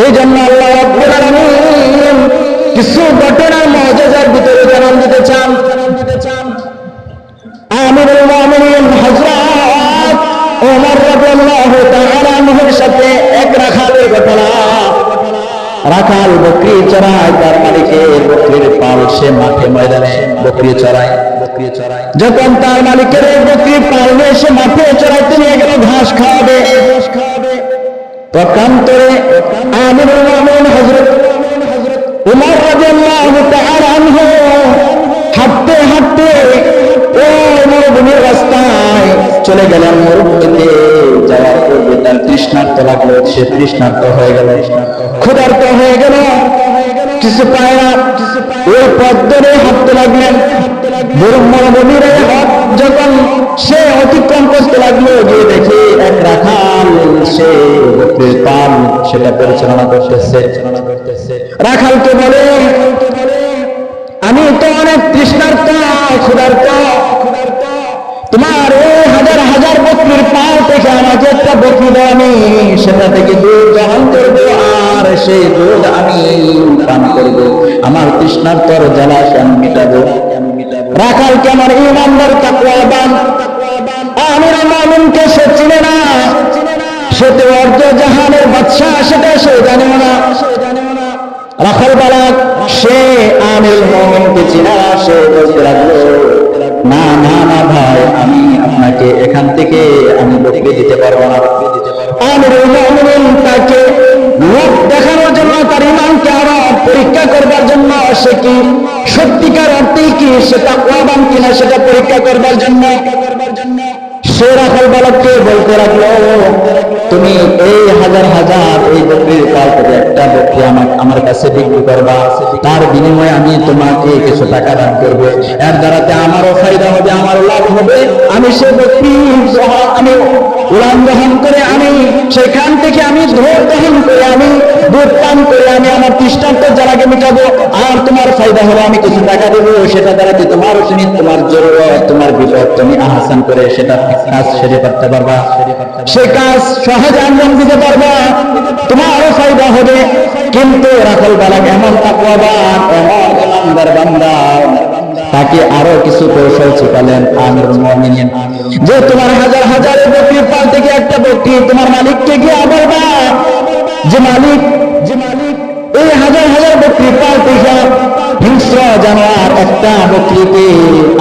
এই জন্য আল্লাহ রাব্বুল আলামিন কিছু ঘটনার মুজিজার ভিতরে জানান দিতে চান। আমিরুল মুমিনিন হযরত ওমর রাদিয়াল্লাহু তাআলা আনহুর সাথে এক রাখালের ঘটনা। রাখাল বকরি চড়ায়, তার মালিকের বকরির পাল সে মাঠে ময়দানে বকরি চড়ায়। যখন তার মালিকের বকরির পাল নিয়ে সে মাঠে চড়াইতে নিয়ে গেল ঘাস খাওয়াবে, পক্ষান্তরে আমিরুল মুমিনিন হযরত ওমর রাদিয়াল্লাহু তাআলা আনহু হাঁটতে হাঁটতে ওই মরুভূমির রাস্তায় চলে গেলেন। মরুভূমিতে যাওয়ার পূর্বে তার তৃষ্ণার্ত লাগলো, সে তৃষ্ণার্ত হয়ে গেল, ক্ষুধার্ত হয়ে গেল, কিছু পায় না। ওই পথ ধরে হাঁটতে লাগলেন। মরুভূমির যখন সে অতিক্রম করতে লাগলো, গিয়ে দেখে এক রাখাল সে বকরির পাল সেটা পরিচালনা করতেছে। রাখালকে বলে, আমি তো অনেক তৃষ্ণার্ত, ক্ষুধার্ত, তোমার এই হাজার হাজার বকরির পাল থেকে আমাকে একটা বকরি দাও, আমি সেটা থেকে দুধ গ্রহণ করবো, আর সেই দুধ আমি পান করবো, আমার তৃষ্ণার্তর জ্বালা আমি মিটাবো। রাখালকে আমার ঈমানদার তাকওয়াবান আমিরুল মুমিনিনকে সে চিনে না, সে তো অর্ধ জাহানের বাদশা, সেটা সে জানে না। রাখাল বালক সে আমিরুল মুমিনিনকে চিনে না, সে বলতে লাগলো, না না না ভাই, আমি আপনাকে এখান থেকে আমি বকরি দিতে পারবো না। আমিরুল মুমিনিন তাকে লোক দেখানোর জন্য, তার ঈমানকে আরো পরীক্ষা করবার জন্য, সে কি সত্যিকার অর্থেই কি সে তাকওয়াবান কিনা সেটা পরীক্ষা করবার জন্য সে রাখাল বালককে বলতে লাগলো, তুমি এই হাজার হাজার এই বকরির পাল থেকে একটা বকরি আমার কাছে বিক্রি করবা, তার বিনিময়ে আমি তোমাকে কিছু টাকা দান করবো, এর দ্বারাতে আমারও ফায়দা হবে, আমারও লাভ হবে। আমি সে বকরি আমি উলান দহন করে, আমি সেখান থেকে আমি দুধ দহন করে, আমি দুধ পান করে আমি আমার তৃষ্ণার্ত জ্বালাকে মিটাবো, আর তোমার ফায়দা হবে, আমি কিছু টাকা দেবো, সেটা দ্বারাতে তোমার তোমার জরুরত, তোমার বিপদ তুমি আহসান করে সেটা কাজ সেরে করতে পারবা, সে কাজ সহজে আঞ্জাম দিতে পারবা, তোমারও ফায়দা হবে। কিন্তু রাখাল বালক এমন তাকওয়াবান, এমন ঈমানদার বান্দা, তাকে আরো কিছু কৌশল শিখালেন আমিরুল মুমিনিন, যে তোমার হাজার হাজার বকরির পাল থেকে একটা বকরি তোমার মালিককে গিয়ে বলবা, যে মালিক এই হাজার হাজার বকরির পাল থেকে হিংস্র জানোয়ার একটা বকরিকে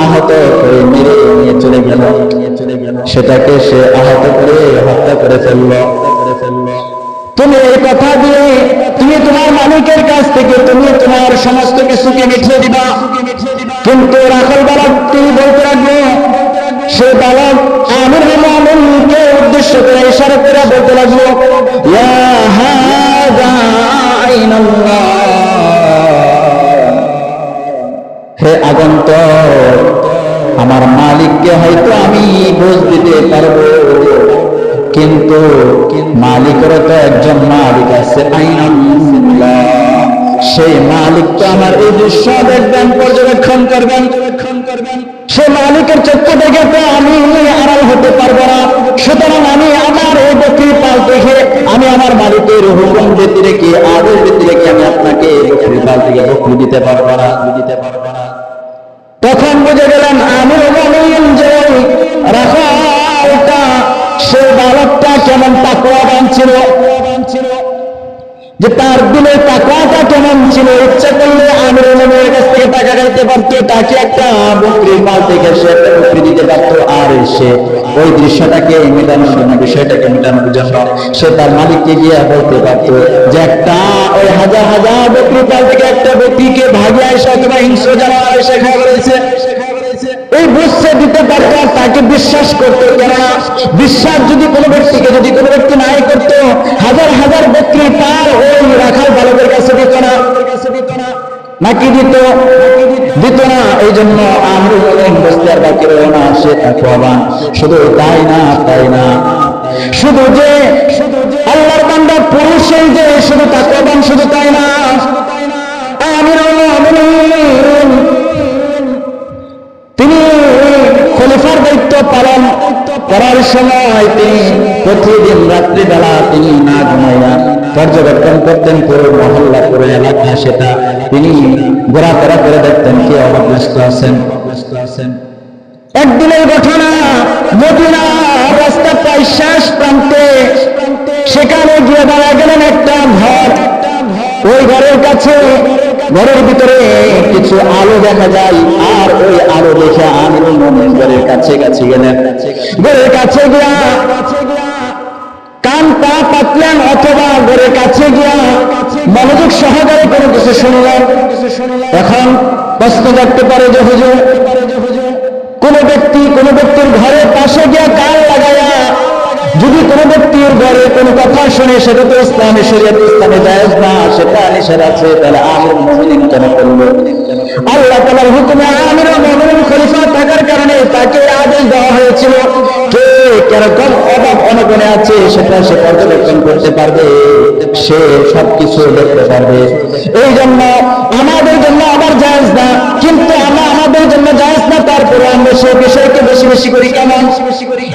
আহত করে মেরে নিয়ে চলে গেল, সেটাকে সে আহত করে হত্যা করে ফেললো। তুমি এই কথা দিয়ে তুমি তোমার মালিকের কাছ থেকে তুমি তোমার সমস্ত কিছুকে মিটিয়ে দিবা। কিন্তু রাখাল বালক তিনি বলতে লাগলো, সে বালক আমিরুল মুমিনিনকে উদ্দেশ্য করে ইশারা করে বলতে লাগলো, ইয়া হাযা আইনাল্লাহ, হে আগন্তক, আমার মালিককে হয়তো আমি বুঝ দিতে পারবো, কিন্তু মালিকেরও তো একজন মালিক আছে, আইনাল্লাহ, সেই মালিক তো আমার এই দৃশ্য দেখবেন, পর্যবেক্ষণ করবেন, সে মালিকের চক্ষু দেখে তো আমি আড়াল হতে পারবো না। সুতরাং আমি আমার এই বকরির পাল দেখে আমি আমার মালিকের হুকুম ব্যতি রেখে, আদেশ ব্যতি রেখে আমি আপনাকে বকরির পাল থেকে বকরি দিতে পারবো না। তখন বুঝে গেলেন আমিরুল মুমিনিন যে রাখালটা, সে বালকটা কেমন তাকওয়াবান ছিল, যে তার দিলের টাকাটা কেমন ছিল, ইচ্ছা করলে আমিরুল মুমিনিনের কাছ থেকে টাকা খাইতে পারতো, তাকে একটা বকরির পাল থেকে সে একটা বকরি দিতে পারতো, আর সে ওই দৃশ্যটাকে মেটানোর জন্য, বিষয়টাকে মেটানোর জন্য সে তার মালিককে গিয়ে বলতে পারতো যে একটা ওই হাজার হাজার বকরির পাল থেকে একটা বকরিকে ভাগিয়ে এসে অথবা হিংস্র জানোয়ার এসে খাওয়া করেছে, এই বুঝতে দিতে পারত, তাকে বিশ্বাস করতো। কেননা বিশ্বাস যদি কোনো ব্যক্তিকে, যদি কোনো ব্যক্তি নাই করতো, হাজার হাজার বকরির পাল ওই রাখাল বালকের কাছে দিত না, নাকি দিত না। এই জন্য আমিরুল মুমিনিন বুঝতে আর বাকি রইল না, সে তাকওয়াবান। শুধু তাই না, শুধু যে আল্লাহর বান্দা পুরুষ, সেই যে শুধু তাকওয়াবান, শুধু তাই না, আমিরুল মুমিনিন তিনি খলিফার দায়িত্ব পালন করার সময় তিনি প্রতিদিন রাত্রিবেলা তিনি না ঘুমাইয়া পর্যবেক্ষণ করতেন পুরো মহল্লা পুরো এলাকা, সেটা তিনি ঘোরাফেরা করে দেখতেন কে অভাবগ্রস্ত আছেন। একদিনের ঘটনা, মদিনা রাস্তা প্রায় শেষ প্রান্তে, সেখানে গিয়ে দাঁড়া গেলেন একটা ঘর। ওই ঘরের কাছে, ঘরের ভিতরে কিছু আলো দেখা যায়, আর ওই আলো দেখে আমিরুল মুমিনিন ঘরের কাছে কাছে গেলেন। ঘরের কাছে গিয়া কান পা পাতলেন, অথবা ঘরের কাছে গিয়া মনোযোগ সহকারে কোনো কিছু শুনলেন। এখন প্রশ্ন জাগতে পারে যে হুজুর, কোন ব্যক্তির ঘরের পাশে গিয়া কান লাগায়া যদি কোন ব্যক্তির ঘরে কোনো কথা শুনে, সেটা তো ইসলামী শরীয়ত ইসলামে জায়েজ না, সেটা নিষেধ আছে। তাহলে আমিরুল মুমিনিন কেন করলো? আল্লাহ তাআলার হুকুমে আমিরুল মুমিনিন খলিফা থাকার কারণে তাকে আদেশ দেওয়া হয়েছিল, কে কিরকম অভাব অনটনে আছে সেটা সে পর্যবেক্ষণ করতে পারবে, সে সবকিছু দেখতে পারবে। এই জন্য আমাদের জন্য আবার জায়েজ না, কিন্তু আমাদের জন্য জায়েজ না, তারপরে আমরা সেই বিষয়কে বেশি বেশি করি। কেমন?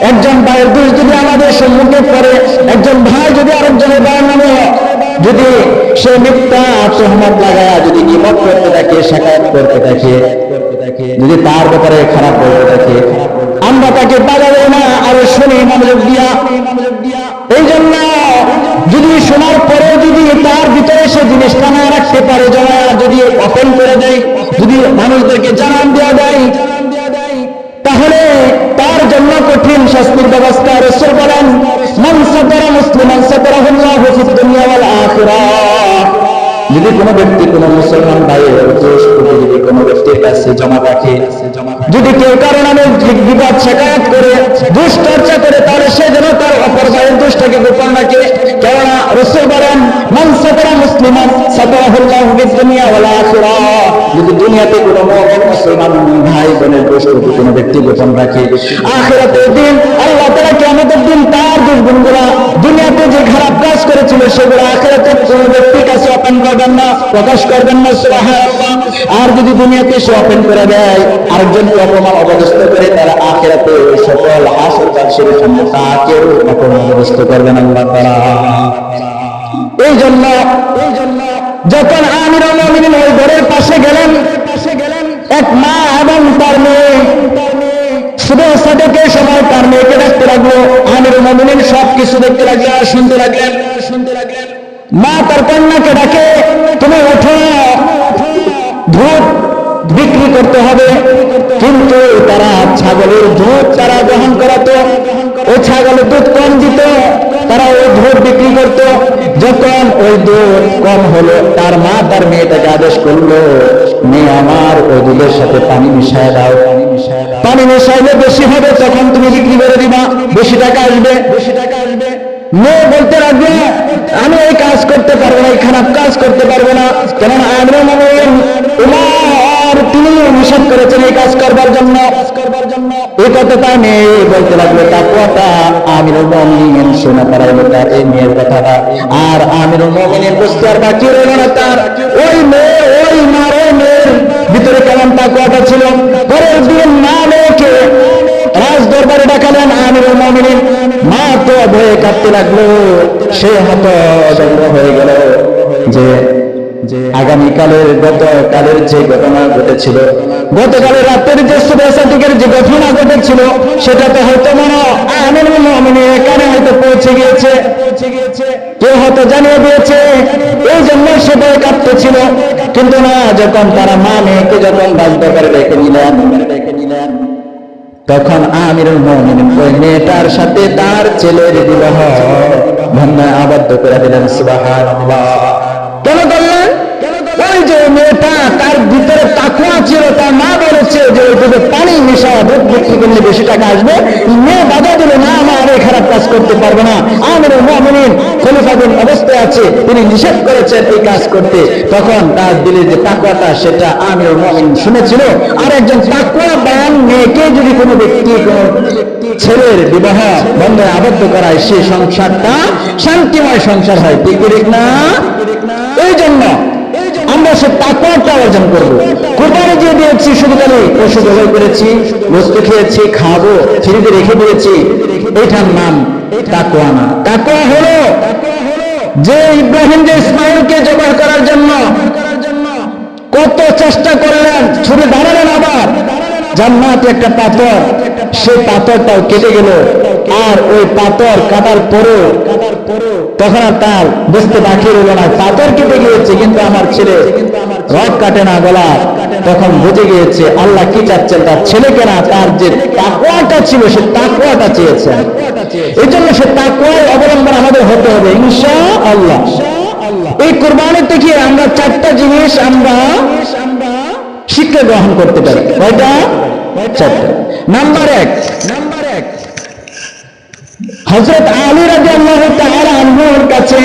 একজন ভাইয়ের দোষ যদি আমাদের সম্মুখে পড়ে, একজন ভাই যদি আরেকজনের ভাইয়ের নামে যদি সে মিথ্যা তহমত লাগায়া যদি গীবত করতে থাকে, শাকায়াত করতে থাকে, যদি তার ব্যাপারে খারাপ বলতে থাকে, আমরা তাকে বাধা দেই না, আরো শুনি মনোযোগ দিয়া। এই জন্য যদি শোনার পরে যদি তার ভিতরে সে জিনিসটা না রাখতে পারে, যদি ওপেন করে দেয়, যদি মানুষদেরকে জানান দেওয়া দেয়, তাহলে তার জন্য কঠিন শাস্তির ব্যবস্থা। রাসূল বলেন, মান সাতারা মুসলিমান সাতারাহুল্লাহু ফিদ দুনিয়া ওয়াল আখিরাহ। যদি কোনো ব্যক্তি কোনো মুসলমান ভাইয়ের দোষ যদি কোনো ব্যক্তির কাছে জমা রাখে, যদি কেউ কারো নামে বিবাদ শাকায়াত করে, দুশ্চর্চা করে, তাহলে সে যেন তার অপর ভাইয়ের দোষটাকে গোপন রাখে। কেননা রাসূল বলেন, মান সাতারা মুসলিমান সাতারাহুল্লাহু ফিদ দুনিয়া ওয়াল আখিরাহ। যদি দুনিয়াতে কোনো মুমিন মুসলমান ভাই বোনের দোষ কোনো ব্যক্তি গোপন রাখে, আখিরাতের দিন আল্লাহ তাআলা কিয়ামতের দিন তার দুর্গুণগুলো, দুনিয়াতে যে খারাপ কাজ করেছিল সেগুলো আখিরাতের কোনো ব্যক্তির কাছে ওপেন করবেন না, প্রকাশ করবেন না। সুবহানাল্লাহ। আর যদি দুনিয়াতে সে ওপেন করে দেয়, আরেকজনকে অপমান অপদস্থ করে, তারা আখিরাতে সকল হাসর-বাসের সামনে তাকেও অপমান অপদস্থ করবেন আল্লাহ তাআলা। এই জন্য যখন আমিরুল মুমিনিন ওই ঘরের পাশে গেলেন, এক মা এবং তার মেয়ে শুধু সাদেকের সময় তার মেয়েকে দেখতে লাগলো। আমিরুল মুমিনিন সবকিছু দেখতে লাগলেন আর শুনতে লাগলেন। মা তার কন্যাকে ডাকে, তুমি ওঠো, দুধ বিক্রি করতে হবে। কিন্তু তারা ছাগলের দুধ তারা গ্রহণ করাতো, ওই ছাগলের দুধ কম দিত, তারা ওই দুধ বিক্রি করত। যখন ওই দুধ কম হলো, তার মা তার মেয়েটাকে আদেশ করলো, মেয়ে আমার ওই দুধের সাথে পানি মিশায় দাও, পানি মিশাইলে বেশি হবে, তখন তুমি বিক্রি করে দিবা, বেশি টাকা আসবে। মেয়ে বলতে লাগবে, আমি এই কাজ করতে পারবো না, এই খারাপ কাজ করতে পারবো না, কেননা আমিরুল মুমিনিন উমর তিনি নিষেধ করেছেন এই কাজ করবার জন্য। এই কথাটা মেয়ে বলতে লাগলো, তাকওয়াটা আমিরুল মুমিনিন শোনা পারাইলো তার এই মেয়ের কথাটা। আর আমিরুল মুমিনিন বুঝতে আর বাকি রইল না তার ওই মেয়ে, ওই মার মেয়ের ভিতরে কেমন তাকওয়াটা ছিল। পরের দিন মা মেয়েকে রাজ দরবারে ডাকালেন আমিরুল মুমিনিন। মা তো ভয়ে কাঁদতে লাগলো, সে হতভম্ব হয়ে গেল যে আগামীকালের গতকালের যে ঘটনা ঘটেছিল, গতকালের রাতের যে সুবেসাটিকের যে ঘটনা ঘটেছিল, সেটা তো হয়তো মনে আমিরুল মুমিনিন এখানে হয়তো পৌঁছে গিয়েছে, কেউ হয়তো জানিয়ে দিয়েছে, এই জন্য সে ভয়ে কাঁদতেছিল। কিন্তু না, যখন তারা মা মেয়েকে যখন রাজ দরবারে ডেকে নিলেন, তখন আমিরুল মুমিনিন ওই মেয়েটার সাথে তার ছেলের বিবাহ বন্ধনে আবদ্ধ করে দিলেন। সুবহানাল্লাহ। কেন করলেন? ওই যে মেয়েটা, তার ভিতরে তাকওয়া ছিল, তার মা বলেছে যে ওই দুধে পানি মিশা দুধ বিক্রি করলে বেশি টাকা আসবে। মেয়ে বাধা দিল, না মা, আমি খারাপ কাজ করতে পারবো না। আমিরুল মুমিনিন খলিফাতুল অবস্থায় আছে, তিনি নিষেধ করেছেন এই কাজ করতে। তখন তার দিলে যে তাকওয়াটা, সেটা আমিরুল মুমিনিন শুনেছিল। আর একজন তাকওয়াবান মেয়েকে যদি কোনো ব্যক্তি কোনো ছেলের বিবাহ বন্ধনে আবদ্ধ করায়, সে সংসারটা শান্তিময় সংসার হয়, ঠিক না? এই জন্য আমরা সে তাকওয়াটা অর্জন করবো। কোরবানি দিয়ে দিয়েছি, শুধু খালি পশু জবাই করেছি, বস্তু খেয়েছি, খাবো, ফ্রিজে রেখে দিয়েছি, এটার নাম তাকওয়া না। তাকওয়া হলো যে ইব্রাহিম যে ইসমাইলকে জবাই করার জন্য কত চেষ্টা করলেন, ছুটে দাঁড়ালেন, আবার জান্নাতে একটা পাথর, সেই পাথরটাও কেটে গেল। আর ওই পাথর কাটার পরেও তখন আর তার বুঝতে বাকি রইল না, পাথর কেটে গিয়েছে কিন্তু আমার ছেলে রক কাটে না গলা। তখন বুঝে গিয়েছে আল্লাহ কি চাচ্ছেন, তার ছেলেকে না, তার যে তাকওয়াটা ছিল সে তাকওয়াটা চেয়েছেন। এই জন্য সে তাকওয়ার অবলম্বন আমাদের হতে হবে ইনশাআল্লাহ। এই কোরবানি থেকে আমরা চারটা জিনিস আমরা শিক্ষা গ্রহণ করতে পারি। কয়টা? চারটা। নাম্বার এক, হযরত আলী রাদিয়াল্লাহু তাআলা আনহুর কাছে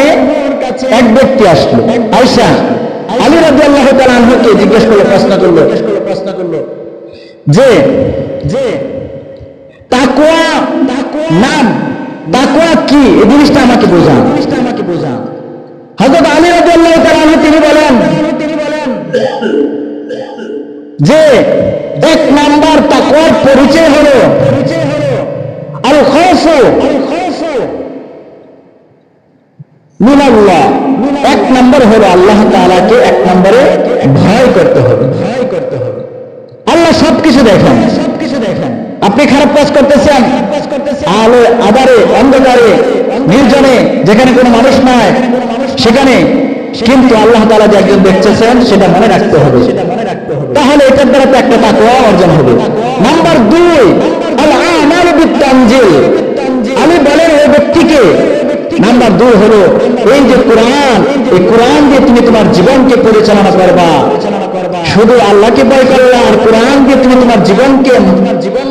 এক ব্যক্তি আসলো। আয়েশা আলী রাদিয়াল্লাহু তাআলা আনহুকে জিজ্ঞেস করলো, প্রশ্ন করলো যে তাকওয়া নাম, তাকওয়া কি, এই জিনিসটা আমাকে বোঝান। হযরত আলী রাদিয়াল্লাহু তাআলা আনহু তিনি বলেন যে এক নাম্বার তাকওয়ার পরিচয় হলো আল খাউফু মিনাল্লাহ। এক নম্বর হলো আল্লাহ তাআলাকে এক নম্বরে ভয় করতে হবে। আল্লাহ সবকিছু দেখেন। আপনি খারাপ কাজ করতেছেন, আলো আধারে অন্ধকারে নির্জনে যেখানে কোনো মানুষ নাই সেখানে, কিন্তু আল্লাহ তাআলা যে একজন দেখতেছেন সেটা মনে রাখতে হবে। তাহলে এটার দ্বারা তো একটা তাকওয়া অর্জন হবে। নাম্বার দুই, আল আমালু বিত-তানজিল। আমি বলেন ওই ব্যক্তিকে, নাম্বার দুই হলো এই যে কোরআন, এই কোরআন দিয়ে তুমি তোমার জীবনকে পরিচালনা করবা। শুধু আল্লাহকে ভয় করলা আর কোরআন দিয়ে তুমি তোমার জীবনকে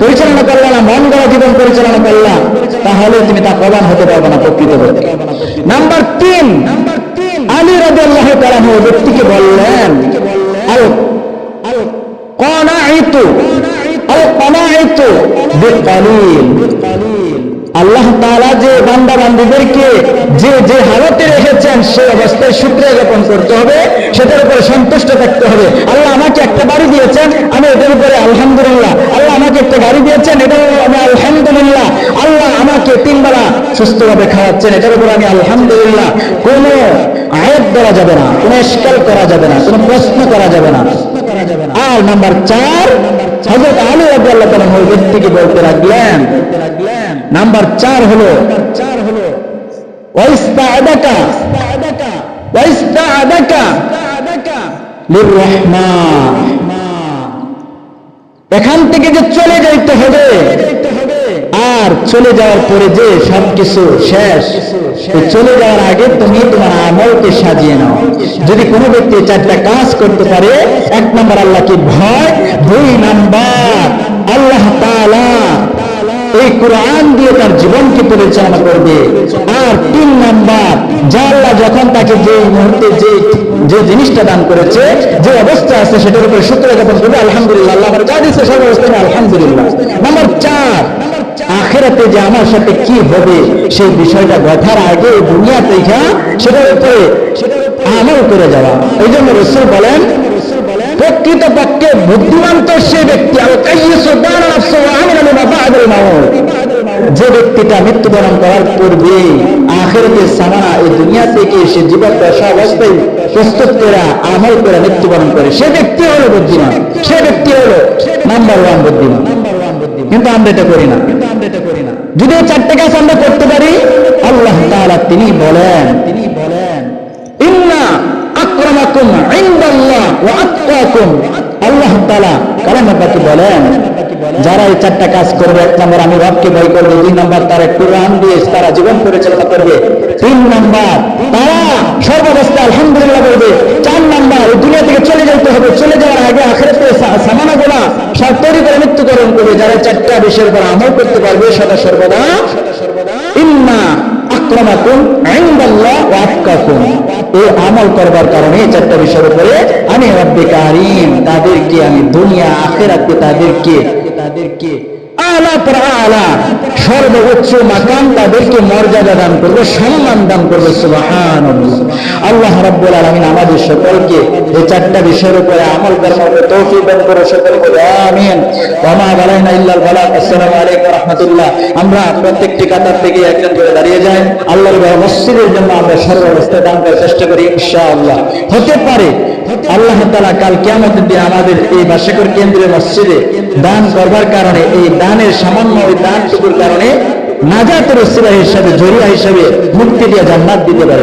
পরিচালনা করলা না, মন গড়া জীবন পরিচালনা করলা, তাহলে তুমি তাকওয়াবান হতে পারবে না প্রকৃতপক্ষে। নাম্বার তিন, আলী রাদিয়াল্লাহু তাআলা ওই ব্যক্তিকে বললেন আল কানাইতু বিকালিল। আল্লাহ তাআলা যে বান্দা বান্দীদেরকে যে যে হালতে রেখেছেন সেই অবস্থায় শুকরিয়া জ্ঞাপন করতে হবে, সেটার উপরে সন্তুষ্ট থাকতে হবে। আল্লাহ আমাকে একটা বাড়ি দিয়েছেন, আমি এটার উপরে আলহামদুলিল্লাহ। আল্লাহ আমাকে একটা গাড়ি দিয়েছেন, এটার উপরে আমি আলহামদুলিল্লাহ। আল্লাহ আমাকে 3 বেলা সুস্থভাবে খাওয়াচ্ছেন, এটার উপরে আমি আলহামদুলিল্লাহ। কোনো আয়াত ধরা যাবে না, কোনো ইশকাল করা যাবে না, কোনো প্রশ্ন করা যাবে না। আর নাম্বার 4, হযরত আলী রাদিয়াল্লাহু তাআলা ওই ব্যক্তিকে বলতে লাগলেন, নাম্বার 4 হলো ওয়াইস্তাআদাকা লিররহমান। এখান থেকে যে চলে যাইতে হবে, আর চলে যাওয়ার পরে যে সবকিছু শেষ, চলে যাওয়ার আগে তুমি তোমার আমলকে সাজিয়ে নাও। যদি কোনো ব্যক্তি 4টা কাজ করতে পারে, 1 নাম্বার আল্লাহকে ভয়, 2 নাম্বার আল্লাহ তাআলা এই কোরআন দিয়ে তার জীবনকে পরিচালনা করবে, আর 3 নাম্বার যা আল্লাহ যখন তাকে যে মুহূর্তে যে জিনিসটা দান করেছে, যে অবস্থা আছে সেটার উপরে শুকরিয়া জ্ঞাপন করবে, আলহামদুলিল্লাহ, আল্লাহ আমার যা দিয়েছে সব অবস্থায় আলহামদুলিল্লাহ। নাম্বার 4, আখিরাতে যে আমার সাথে কি হবে সেই বিষয়টা দেখার আগে দুনিয়া থেকে সেটার উপরে আমল করে যাওয়া। এই জন্য রাসূল বলেন, প্রকৃতপক্ষে বুদ্ধিমান তো সে ব্যক্তি যে ব্যক্তিটা মৃত্যুবরণ করার পূর্বে আখিরাতের সামানা এই দুনিয়া থেকে সে জীবন দশা অবস্থায় প্রস্তুত করে আমল করে মৃত্যুবরণ করে, সে ব্যক্তি হলো বুদ্ধিমান, সে ব্যক্তি হলো নাম্বার 1 বুদ্ধিমান। কিন্তু আমরা এটা করি না। যদিও 4টা কাজ আমরা করতে পারি, আল্লাহ তাআলা তিনি বলেন ইন্না আকরামাকুম ইনদাল্লাহ ওয়া আতকাকুম। আল্লাহ তাআলা কালামে পাকে বলেন, যারা এই 4টা কাজ করবে, 1 নম্বর আমি রবকে ভয় করবে, 2 নম্বর তারা কোরআন দিয়ে তারা জীবন পরিচালনা করবে, 3 নম্বর তারা সর্বাবস্থায় আলহামদুলিল্লাহ বলবে, 4 নম্বর এই দুনিয়া থেকে চলে যেতে হবে, চলে যাওয়ার আগে আখিরাতে সামানাগুলা সব তৈরি করে মৃত্যুবরণ করবে। যারা 4টা বিষয়ের উপর আমল করতে পারবে সদা সর্বদা, ইন্না আকরামাকুম ইনদাল্লাহ ওয়া আতকাকুম, এই আমল করবার কারণে 4টা বিষয়ের উপরে আমি রব্বে কারীম তাদেরকে আমি দুনিয়া আখিরাতে তাদেরকে আলা পর আলা, সর্বোচ্চ মাকাম তাদেরকে মর্যাদা দান করবে, সম্মান দান করবে। সুবহানাল্লাহ। আল্লাহ রাব্বুল আলামিন আমাদের সকলকে এই চারটা বিষয়ের উপরে আমল করার মতো তৌফিক দান করে সকলকে আমিন। ওয়া মা বালাইনা ইল্লাল বালাগ। আসসালামু আলাইকুম ওয়া রাহমাতুল্লাহ। আমরা প্রত্যেকটি কাতার থেকে একজন করে দাঁড়িয়ে যাই, আল্লাহর ঘর মসজিদের জন্য আমরা সর্বাবস্থায় দান করার চেষ্টা করি ইনশাআল্লাহ। হতে পারে আল্লাহ তাআলা কাল কিয়ামতের দিন আমাদের এই বাসেকর কেন্দ্রীয় মসজিদে দান করবার কারণে, এই দানের সামান্য ওই দানটুকুর কারণে নাজাতের ওসিলা হিসাবে, জরিয়া হিসাবে মুক্তি দিয়ে জান্নাত দিতে পারে।